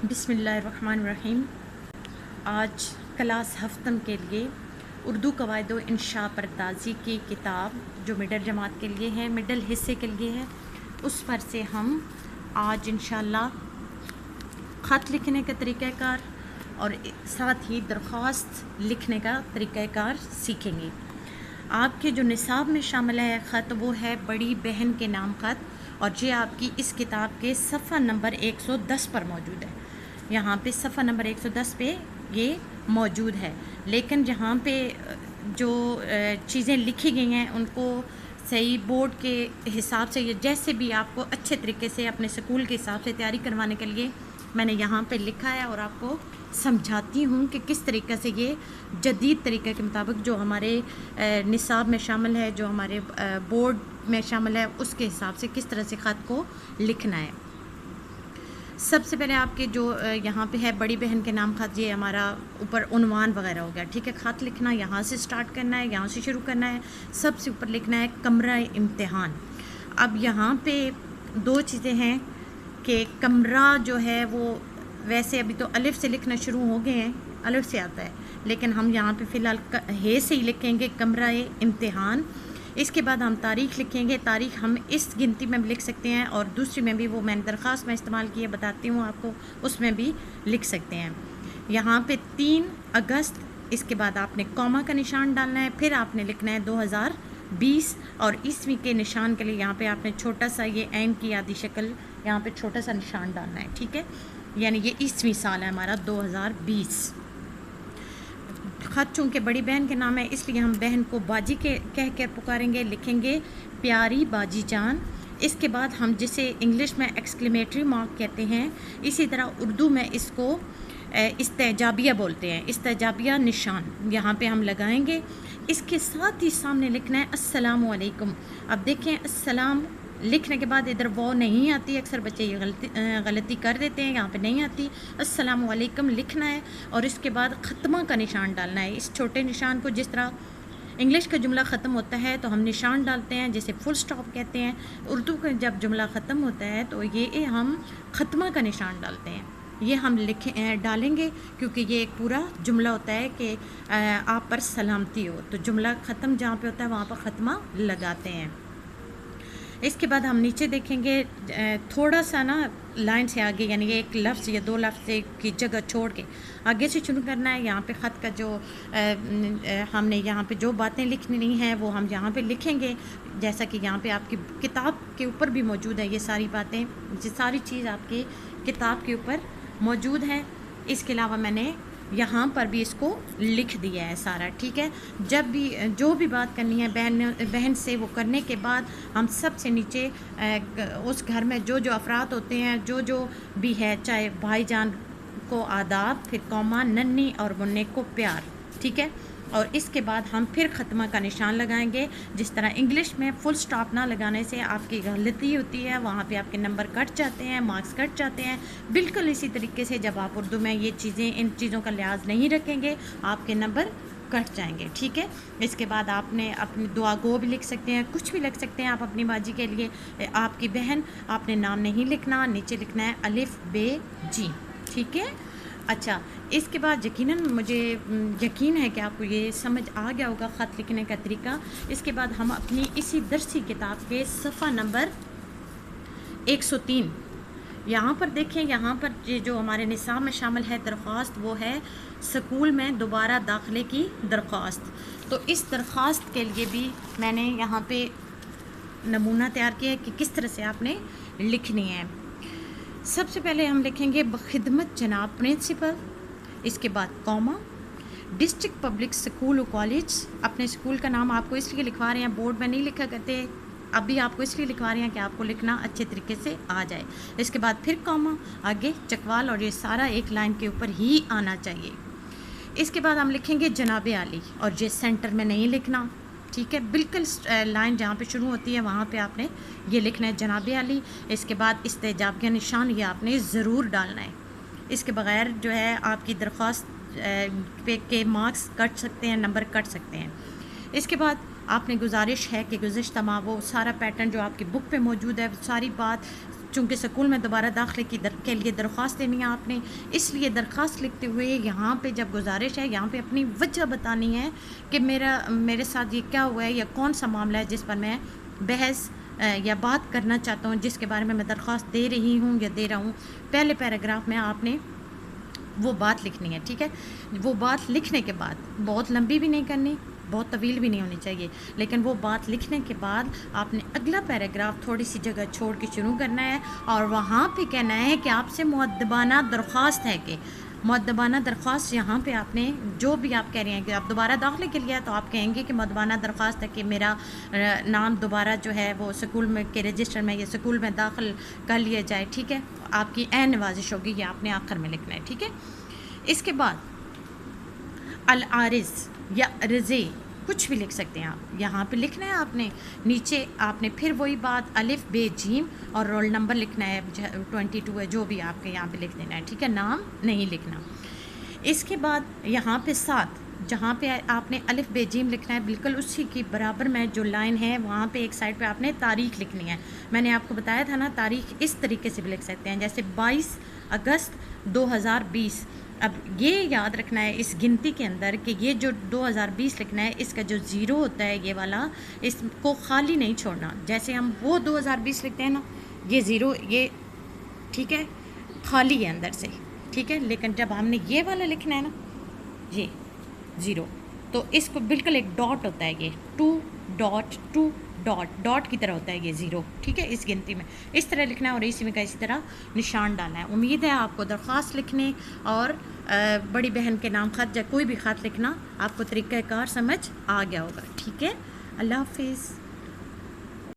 بسم اللہ الرحمن الرحیم۔ آج کلاس ہفتم کے لیے اردو قواعد و انشاء پردازی کی کتاب جو مڈل جماعت کے لیے ہے، مڈل حصے کے لیے ہے، اس پر سے ہم آج انشاءاللہ خط لکھنے کا طریقہ کار اور ساتھ ہی درخواست لکھنے کا طریقہ کار سیکھیں گے۔ آپ کے جو نصاب میں شامل ہے خط وہ ہے بڑی بہن کے نام خط، اور یہ آپ کی اس کتاب کے صفحہ نمبر 110 پر موجود ہے۔ یہاں پہ صفحہ نمبر 110 پہ یہ موجود ہے، لیکن جہاں پہ جو چیزیں لکھی گئی ہیں ان کو صحیح بورڈ کے حساب سے یا جیسے بھی آپ کو اچھے طریقے سے اپنے سکول کے حساب سے تیاری کروانے کے لیے میں نے یہاں پہ لکھا ہے، اور آپ کو سمجھاتی ہوں کہ کس طریقے سے یہ جدید طریقے کے مطابق جو ہمارے نصاب میں شامل ہے، جو ہمارے بورڈ میں شامل ہے، اس کے حساب سے کس طرح سے خط کو لکھنا ہے۔ سب سے پہلے آپ کے جو یہاں پہ ہے بڑی بہن کے نام خط، یہ ہمارا اوپر عنوان وغیرہ ہو گیا، ٹھیک ہے۔ خط لکھنا یہاں سے سٹارٹ کرنا ہے، یہاں سے شروع کرنا ہے۔ سب سے اوپر لکھنا ہے کمرہ امتحان۔ اب یہاں پہ دو چیزیں ہیں کہ کمرہ جو ہے وہ ویسے ابھی تو الف سے لکھنا شروع ہو گئے ہیں، الف سے آتا ہے، لیکن ہم یہاں پہ فی الحال ہے سے ہی لکھیں گے کمرہ امتحان۔ اس کے بعد ہم تاریخ لکھیں گے۔ تاریخ ہم اس گنتی میں بھی لکھ سکتے ہیں، اور دوسری میں بھی، وہ میں نے درخواست میں استعمال کی ہے، بتاتی ہوں آپ کو، اس میں بھی لکھ سکتے ہیں۔ یہاں پہ 3 اگست، اس کے بعد آپ نے کوما کا نشان ڈالنا ہے، پھر آپ نے لکھنا ہے 2020، اور عیسوی کے نشان کے لیے یہاں پہ آپ نے چھوٹا سا یہ عین کی آدھی شکل یہاں پہ چھوٹا سا نشان ڈالنا ہے، ٹھیک ہے۔ یعنی یہ عیسوی سال ہے ہمارا 2020۔ خط چونکہ بڑی بہن کے نام ہے، اس لیے ہم بہن کو باجی کے کہہ کر پکاریں گے، لکھیں گے پیاری باجی جان۔ اس کے بعد ہم جسے انگلش میں ایکسکلیمیٹری مارک کہتے ہیں، اسی طرح اردو میں اس کو استعجابیہ بولتے ہیں، استعجابیہ نشان یہاں پہ ہم لگائیں گے۔ اس کے ساتھ ہی سامنے لکھنا ہے السلام علیکم۔ اب دیکھیں السلام لکھنے کے بعد ادھر وہ نہیں آتی، اکثر بچے یہ غلطی کر دیتے ہیں، یہاں پہ نہیں آتی۔ السلام علیکم لکھنا ہے، اور اس کے بعد ختمہ کا نشان ڈالنا ہے۔ اس چھوٹے نشان کو جس طرح انگلش کا جملہ ختم ہوتا ہے تو ہم نشان ڈالتے ہیں، جیسے فل سٹاپ کہتے ہیں، اردو کا جب جملہ ختم ہوتا ہے تو یہ ہم ختمہ کا نشان ڈالتے ہیں۔ یہ ہم ڈالیں گے کیونکہ یہ ایک پورا جملہ ہوتا ہے کہ آپ پر سلامتی ہو، تو جملہ ختم جہاں پہ ہوتا ہے وہاں پر ختمہ لگاتے ہیں۔ اس کے بعد ہم نیچے دیکھیں گے تھوڑا سا نا لائن سے آگے، یعنی ایک لفظ یا 2 لفظ کی جگہ چھوڑ کے آگے سے شروع کرنا ہے۔ یہاں پہ خط کا جو ہم نے یہاں پہ جو باتیں لکھنی ہیں وہ ہم یہاں پہ لکھیں گے، جیسا کہ یہاں پہ آپ کی کتاب کے اوپر بھی موجود ہے، یہ ساری باتیں، یہ ساری چیز آپ کی کتاب کے اوپر موجود ہے۔ اس کے علاوہ میں نے یہاں پر بھی اس کو لکھ دیا ہے سارا، ٹھیک ہے۔ جب بھی جو بھی بات کرنی ہے بہن سے، وہ کرنے کے بعد ہم سب سے نیچے اس گھر میں جو افراد ہوتے ہیں، جو بھی ہے، چاہے بھائی جان کو آداب، پھر کوما ننھی اور منع کو پیار، ٹھیک ہے۔ اور اس کے بعد ہم پھر ختمہ کا نشان لگائیں گے۔ جس طرح انگلش میں فل سٹاپ نہ لگانے سے آپ کی غلطی ہوتی ہے، وہاں پہ آپ کے نمبر کٹ جاتے ہیں، مارکس کٹ جاتے ہیں، بالکل اسی طریقے سے جب آپ اردو میں یہ چیزیں، ان چیزوں کا لحاظ نہیں رکھیں گے، آپ کے نمبر کٹ جائیں گے، ٹھیک ہے۔ اس کے بعد آپ نے اپنی دعا گو بھی لکھ سکتے ہیں، کچھ بھی لکھ سکتے ہیں آپ اپنی باجی کے لیے۔ آپ کی بہن، آپ نے نام نہیں لکھنا، نیچے لکھنا ہے الف ب جی، ٹھیک ہے۔ اچھا، اس کے بعد یقیناً مجھے یقین ہے کہ آپ کو یہ سمجھ آ گیا ہوگا خط لکھنے کا طریقہ۔ اس کے بعد ہم اپنی اسی درسی کتاب کے صفحہ نمبر 103 یہاں پر دیکھیں، یہاں پر جو ہمارے نصاب میں شامل ہے درخواست، وہ ہے سکول میں دوبارہ داخلے کی درخواست۔ تو اس درخواست کے لیے بھی میں نے یہاں پہ نمونہ تیار کیا ہے کہ کس طرح سے آپ نے لکھنی ہے۔ سب سے پہلے ہم لکھیں گے بخدمت جناب پرنسپل، اس کے بعد کوما، ڈسٹرکٹ پبلک سکول و کالج۔ اپنے سکول کا نام آپ کو اس لیے لکھوا رہے ہیں، بورڈ میں نہیں لکھا کرتے، ابھی آپ کو اس لیے لکھوا رہے ہیں کہ آپ کو لکھنا اچھے طریقے سے آ جائے۔ اس کے بعد پھر کوما، آگے چکوال، اور یہ سارا ایک لائن کے اوپر ہی آنا چاہیے۔ اس کے بعد ہم لکھیں گے جناب عالی، اور یہ سینٹر میں نہیں لکھنا، ٹھیک ہے۔ بالکل لائن جہاں پہ شروع ہوتی ہے وہاں پہ آپ نے یہ لکھنا ہے جناب عالی۔ اس کے بعد استعجابیہ نشان یہ آپ نے ضرور ڈالنا ہے، اس کے بغیر جو ہے آپ کی درخواست پہ کے مارکس کٹ سکتے ہیں، نمبر کٹ سکتے ہیں۔ اس کے بعد آپ نے گزارش ہے کہ گزشتہ ماہ وہ سارا پیٹرن جو آپ کی بک پہ موجود ہے، ساری بات چونکہ سکول میں دوبارہ داخلے کے لیے درخواست دینی ہے آپ نے، اس لیے درخواست لکھتے ہوئے یہاں پہ جب گزارش ہے یہاں پہ اپنی وجہ بتانی ہے کہ میرے ساتھ یہ کیا ہوا ہے یا کون سا معاملہ ہے جس پر میں بحث یا بات کرنا چاہتا ہوں، جس کے بارے میں درخواست دے رہی ہوں یا دے رہا ہوں۔ پہلے پیراگراف میں آپ نے وہ بات لکھنی ہے، ٹھیک ہے۔ وہ بات لکھنے کے بعد بہت لمبی بھی نہیں کرنی، بہت طویل بھی نہیں ہونی چاہیے، لیکن وہ بات لکھنے کے بعد آپ نے اگلا پیراگراف تھوڑی سی جگہ چھوڑ کے شروع کرنا ہے اور وہاں پہ کہنا ہے کہ آپ سے مؤدبانہ درخواست ہے کہ مؤدبانہ درخواست یہاں پہ آپ نے جو بھی آپ کہہ رہے ہیں کہ آپ دوبارہ داخلے کے لیے تو آپ کہیں گے کہ مؤدبانہ درخواست ہے کہ میرا نام دوبارہ جو ہے وہ سکول میں کے رجسٹر میں یا سکول میں داخل کر لیا جائے، ٹھیک ہے۔ آپ کی عین نوازش ہوگی، یہ آپ نے آخر میں لکھنا ہے، ٹھیک ہے۔ اس کے بعد العارض یا رضے کچھ بھی لکھ سکتے ہیں آپ، یہاں پہ لکھنا ہے آپ نے، نیچے آپ نے پھر وہی بات الف بے جیم اور رول نمبر لکھنا ہے 22 ہے جو بھی آپ کے یہاں پہ لکھ دینا ہے، ٹھیک ہے، نام نہیں لکھنا۔ اس کے بعد یہاں پہ 7 جہاں پہ آپ نے الف بے جیم لکھنا ہے بالکل اسی کی برابر میں جو لائن ہے وہاں پہ ایک سائڈ پہ آپ نے تاریخ لکھنی ہے۔ میں نے آپ کو بتایا تھا نا تاریخ اس طریقے سے بھی لکھ سکتے ہیں جیسے 22 اگست 2020۔ اب یہ یاد رکھنا ہے اس گنتی کے اندر کہ یہ جو 2020 لکھنا ہے اس کا جو زیرو ہوتا ہے یہ والا اس کو خالی نہیں چھوڑنا، جیسے ہم وہ 2020 لکھتے ہیں نا یہ زیرو یہ ٹھیک ہے خالی ہے اندر سے، ٹھیک ہے، لیکن جب ہم نے یہ والا لکھنا ہے نا یہ زیرو تو اس کو بالکل ایک ڈاٹ ہوتا ہے، یہ 2.2 ڈاٹ کی طرح ہوتا ہے یہ زیرو، ٹھیک ہے، اس گنتی میں اس طرح لکھنا ہے اور اسی میں کا اسی طرح نشان ڈالنا ہے۔ امید ہے آپ کو درخواست لکھنے اور بڑی بہن کے نام خط یا کوئی بھی خط لکھنا آپ کو طریقہ کار سمجھ آ گیا ہوگا، ٹھیک ہے۔ اللہ حافظ۔